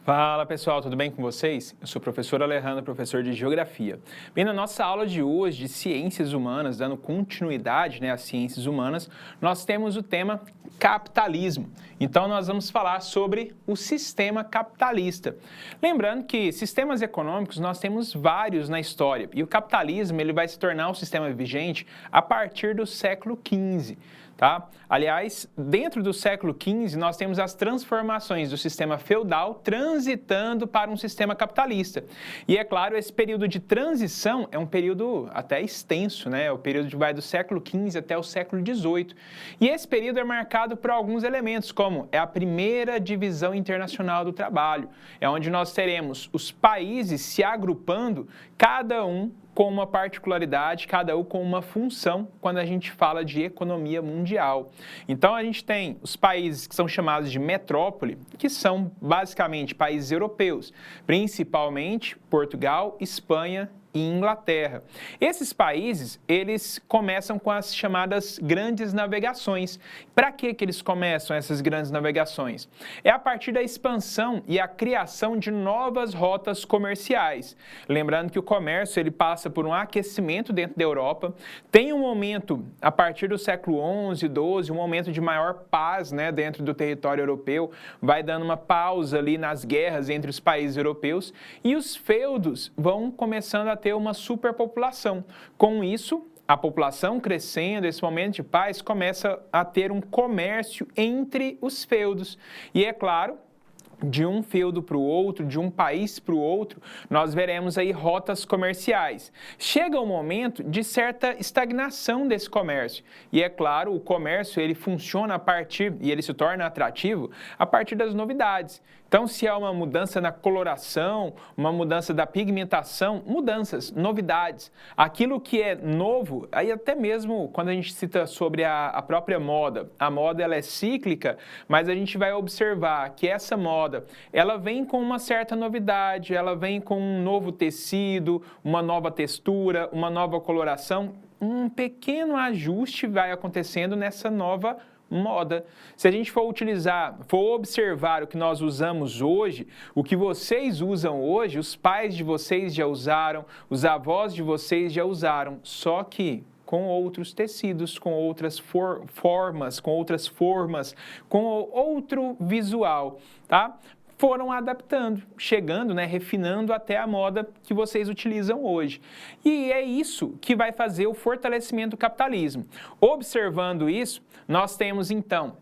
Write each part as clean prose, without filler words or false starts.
Fala pessoal, tudo bem com vocês? Eu sou o professor Alejandro, professor de Geografia. Bem, na nossa aula de hoje de Ciências Humanas, dando continuidade às Ciências Humanas, nós temos o tema capitalismo. Então nós vamos falar sobre o sistema capitalista. Lembrando que sistemas econômicos nós temos vários na história e o capitalismo ele vai se tornar um sistema vigente a partir do século XV. Tá? Aliás, dentro do século XV, nós temos as transformações do sistema feudal transitando para um sistema capitalista. E é claro, esse período de transição é um período até extenso, né? O período que vai do século XV até o século XVIII. E esse período é marcado por alguns elementos, como é a primeira divisão internacional do trabalho, é onde nós teremos os países se agrupando, cada um com uma particularidade, cada um com uma função quando a gente fala de economia mundial. Então a gente tem os países que são chamados de metrópole, que são basicamente países europeus, principalmente Portugal, Espanha e Inglaterra. Esses países, eles começam com as chamadas grandes navegações. Para que eles começam essas grandes navegações? É a partir da expansão e a criação de novas rotas comerciais. Lembrando que o comércio ele passa por um aquecimento dentro da Europa, tem um momento, a partir do século XI, XII, um momento de maior paz, né, dentro do território europeu, vai dando uma pausa ali nas guerras entre os países europeus, e os feudos vão começando a ter uma superpopulação. Com isso, a população crescendo, esse momento de paz, começa a ter um comércio entre os feudos. E é claro, de um feudo para o outro, de um país para o outro, nós veremos aí rotas comerciais. Chega um momento de certa estagnação desse comércio. E é claro, o comércio ele funciona a partir, e ele se torna atrativo, a partir das novidades. Então, se há uma mudança na coloração, uma mudança da pigmentação, mudanças, novidades. Aquilo que é novo, aí até mesmo quando a gente cita sobre a própria moda, a moda ela é cíclica, mas a gente vai observar que essa moda, ela vem com uma certa novidade, ela vem com um novo tecido, uma nova textura, uma nova coloração, um pequeno ajuste vai acontecendo nessa nova moda. Se a gente for observar o que nós usamos hoje, o que vocês usam hoje, os pais de vocês já usaram, os avós de vocês já usaram, só que com outros tecidos, com outras formas, com outro visual, tá? Foram adaptando, chegando, né, refinando até a moda que vocês utilizam hoje. E é isso que vai fazer o fortalecimento do capitalismo. Observando isso, nós temos então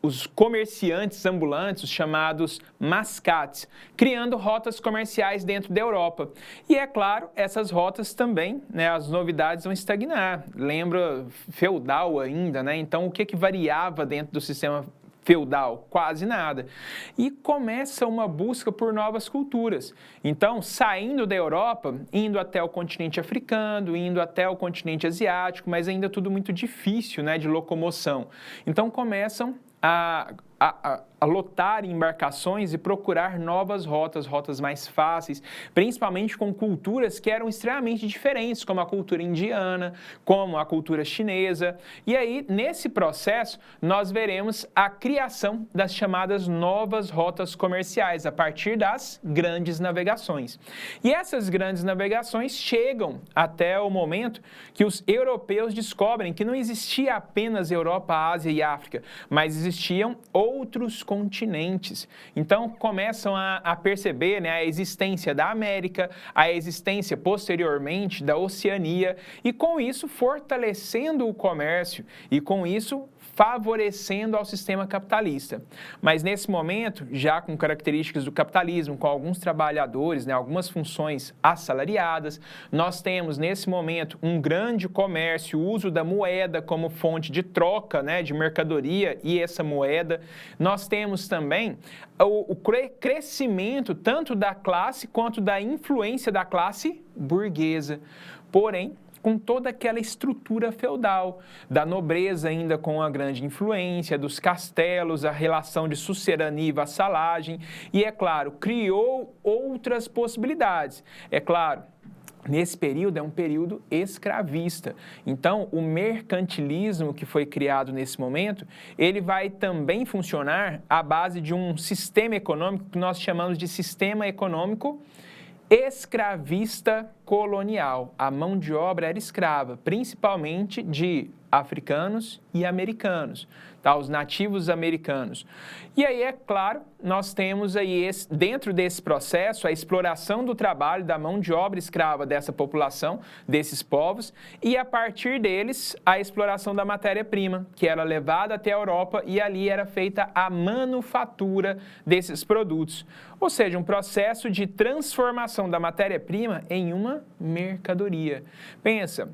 os comerciantes ambulantes, os chamados mascates, criando rotas comerciais dentro da Europa. E é claro, essas rotas também, né, as novidades vão estagnar. Lembra feudal ainda, né? Então o que variava dentro do sistema feudal? Quase nada. E começa uma busca por novas culturas. Então, saindo da Europa, indo até o continente africano, indo até o continente asiático, mas ainda tudo muito difícil, né, de locomoção. Então, começam a lotar embarcações e procurar novas rotas mais fáceis, principalmente com culturas que eram extremamente diferentes, como a cultura indiana, como a cultura chinesa. E aí, nesse processo, nós veremos a criação das chamadas novas rotas comerciais, a partir das grandes navegações. E essas grandes navegações chegam até o momento que os europeus descobrem que não existia apenas Europa, Ásia e África, mas existiam outros continentes. Então, começam a perceber, né, a existência da América, a existência, posteriormente, da Oceania, e com isso, fortalecendo o comércio e, com isso, favorecendo ao sistema capitalista. Mas nesse momento, já com características do capitalismo, com alguns trabalhadores, né, algumas funções assalariadas, nós temos nesse momento um grande comércio, o uso da moeda como fonte de troca, né, de mercadoria e essa moeda. Nós temos também o crescimento tanto da classe quanto da influência da classe burguesa. Porém, com toda aquela estrutura feudal, da nobreza ainda com a grande influência, dos castelos, a relação de sucerania e vassalagem, e, é claro, criou outras possibilidades. É claro, nesse período é um período escravista. Então, o mercantilismo que foi criado nesse momento, ele vai também funcionar à base de um sistema econômico que nós chamamos de sistema econômico escravista colonial. A mão de obra era escrava, principalmente de africanos e americanos, tá? Os nativos americanos. E aí, é claro, nós temos aí, dentro desse processo, a exploração do trabalho, da mão de obra escrava dessa população, desses povos, e a partir deles, a exploração da matéria-prima, que era levada até a Europa e ali era feita a manufatura desses produtos. Ou seja, um processo de transformação da matéria-prima em uma mercadoria. Pensa,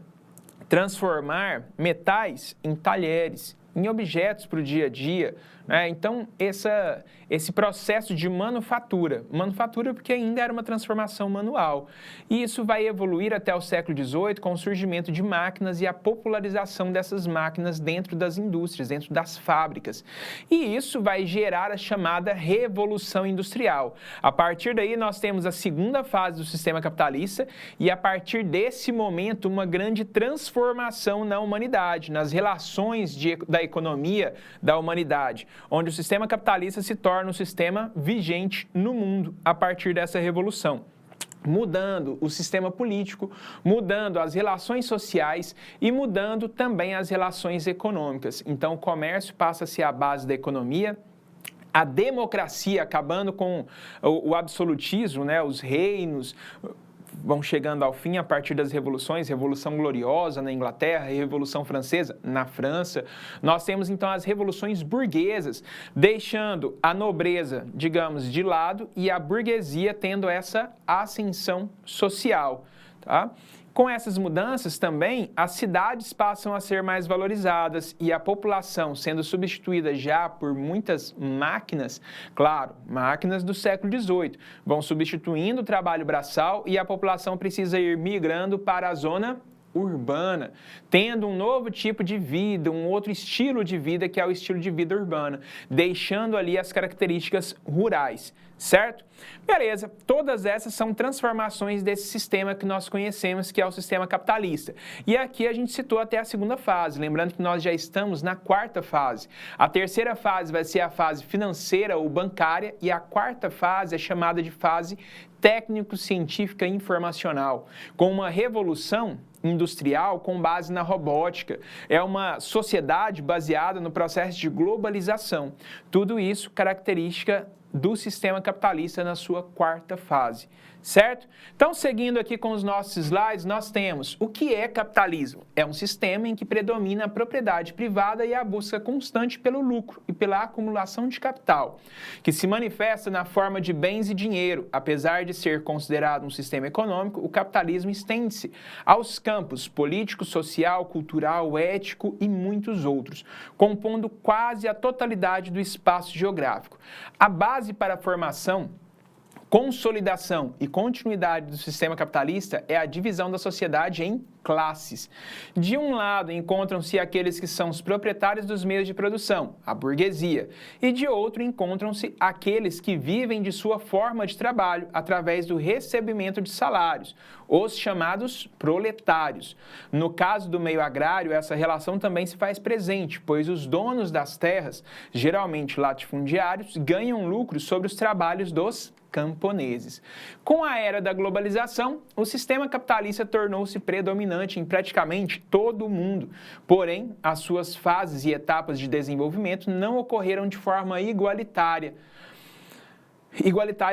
transformar metais em talheres, em objetos para o dia a dia, né? Então, esse processo de manufatura porque ainda era uma transformação manual, e isso vai evoluir até o século XVIII com o surgimento de máquinas e a popularização dessas máquinas dentro das indústrias, dentro das fábricas, e isso vai gerar a chamada Revolução Industrial. A partir daí, nós temos a segunda fase do sistema capitalista, e a partir desse momento, uma grande transformação na humanidade, nas relações da economia da humanidade, onde o sistema capitalista se torna um sistema vigente no mundo a partir dessa revolução, mudando o sistema político, mudando as relações sociais e mudando também as relações econômicas. Então, o comércio passa a ser a base da economia, a democracia acabando com o absolutismo, né? Os reinos vão chegando ao fim a partir das revoluções, Revolução Gloriosa na Inglaterra e Revolução Francesa na França. Nós temos, então, as revoluções burguesas, deixando a nobreza, digamos, de lado e a burguesia tendo essa ascensão social, tá? Com essas mudanças também, as cidades passam a ser mais valorizadas e a população sendo substituída já por muitas máquinas, claro, máquinas do século XVIII, vão substituindo o trabalho braçal e a população precisa ir migrando para a zona urbana, tendo um novo tipo de vida, um outro estilo de vida que é o estilo de vida urbana, deixando ali as características rurais, certo? Beleza, todas essas são transformações desse sistema que nós conhecemos, que é o sistema capitalista. E aqui a gente citou até a segunda fase, lembrando que nós já estamos na quarta fase. A terceira fase vai ser a fase financeira ou bancária e a quarta fase é chamada de fase técnico-científica informacional, com uma revolução industrial com base na robótica. É uma sociedade baseada no processo de globalização. Tudo isso característica do sistema capitalista na sua quarta fase, certo? Então, seguindo aqui com os nossos slides, nós temos o que é capitalismo. É um sistema em que predomina a propriedade privada e a busca constante pelo lucro e pela acumulação de capital, que se manifesta na forma de bens e dinheiro. Apesar de ser considerado um sistema econômico, o capitalismo estende-se aos campos político, social, cultural, ético e muitos outros, compondo quase a totalidade do espaço geográfico. A base para a formação, consolidação e continuidade do sistema capitalista é a divisão da sociedade em classes. De um lado, encontram-se aqueles que são os proprietários dos meios de produção, a burguesia, e de outro, encontram-se aqueles que vivem de sua forma de trabalho através do recebimento de salários, os chamados proletários. No caso do meio agrário, essa relação também se faz presente, pois os donos das terras, geralmente latifundiários, ganham lucros sobre os trabalhos dos camponeses. Com a era da globalização, o sistema capitalista tornou-se predominante em praticamente todo o mundo. Porém, as suas fases e etapas de desenvolvimento não ocorreram de forma igualitária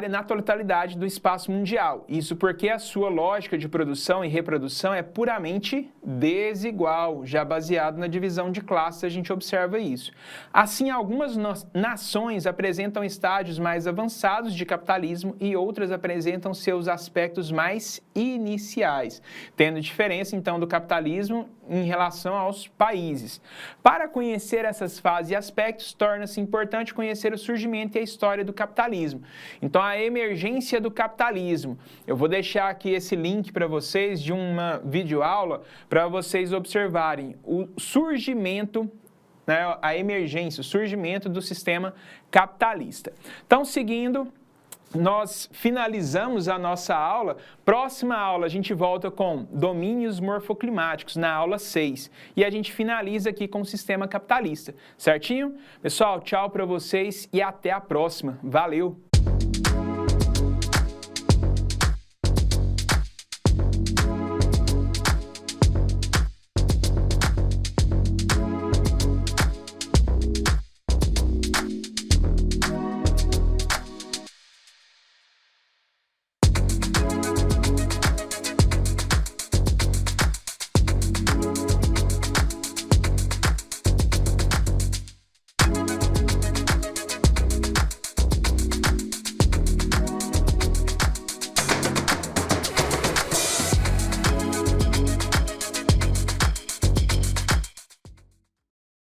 na totalidade do espaço mundial. Isso porque a sua lógica de produção e reprodução é puramente desigual, já baseado na divisão de classes, a gente observa isso. Assim, algumas nações apresentam estágios mais avançados de capitalismo e outras apresentam seus aspectos mais iniciais, tendo diferença, então, do capitalismo em relação aos países. Para conhecer essas fases e aspectos, torna-se importante conhecer o surgimento e a história do capitalismo. Então, a emergência do capitalismo. Eu vou deixar aqui esse link para vocês de uma videoaula para vocês observarem o surgimento, né, a emergência, o surgimento do sistema capitalista. Então, seguindo, nós finalizamos a nossa aula. Próxima aula a gente volta com domínios morfoclimáticos, na aula 6. E a gente finaliza aqui com o sistema capitalista, certinho? Pessoal, tchau para vocês e até a próxima. Valeu!